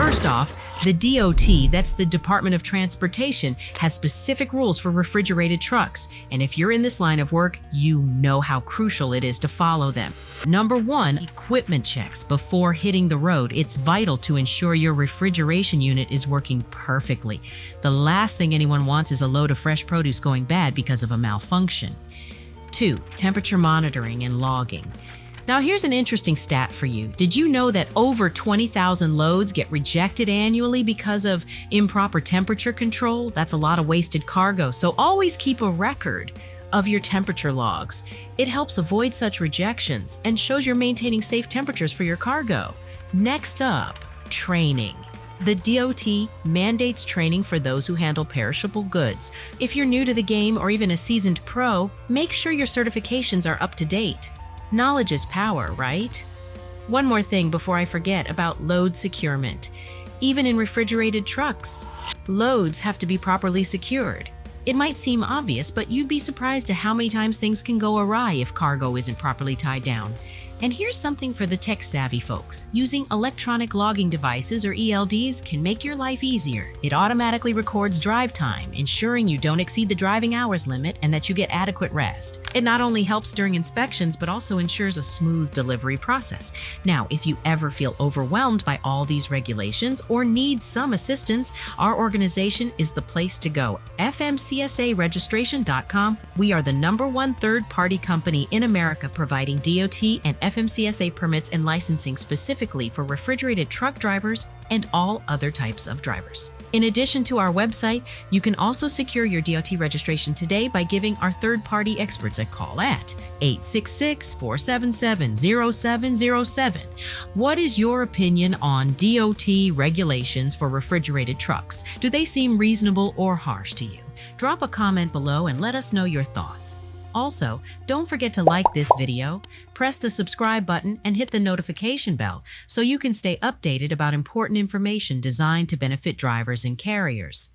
First off, the DOT, that's the Department of Transportation, has specific rules for refrigerated trucks. And if you're in this line of work, you know how crucial it is to follow them. Number 1, equipment checks before hitting the road. It's vital to ensure your refrigeration unit is working perfectly. The last thing anyone wants is a load of fresh produce going bad because of a malfunction. 2, temperature monitoring and logging. Now here's an interesting stat for you. Did you know that over 20,000 loads get rejected annually because of improper temperature control? That's a lot of wasted cargo, so always keep a record of your temperature logs. It helps avoid such rejections and shows you're maintaining safe temperatures for your cargo. Next up, training. The DOT mandates training for those who handle perishable goods. If you're new to the game or even a seasoned pro, make sure your certifications are up to date. Knowledge is power, right? One more thing before I forget about load securement. Even in refrigerated trucks, loads have to be properly secured. It might seem obvious, but you'd be surprised at how many times things can go awry if cargo isn't properly tied down. And here's something for the tech-savvy folks. Using electronic logging devices, or ELDs, can make your life easier. It automatically records drive time, ensuring you don't exceed the driving hours limit and that you get adequate rest. It not only helps during inspections, but also ensures a smooth delivery process. Now, if you ever feel overwhelmed by all these regulations or need some assistance, our organization is the place to go. FMCSA Registration.com. We are the #1 third-party company in America providing DOT and FMCSA permits and licensing specifically for refrigerated truck drivers and all other types of drivers. In addition to our website, you can also secure your DOT registration today by giving our third-party experts a call at 866-477-0707. What is your opinion on DOT regulations for refrigerated trucks? Do they seem reasonable or harsh to you? Drop a comment below and let us know your thoughts. Also, don't forget to like this video, press the subscribe button, and hit the notification bell so you can stay updated about important information designed to benefit drivers and carriers.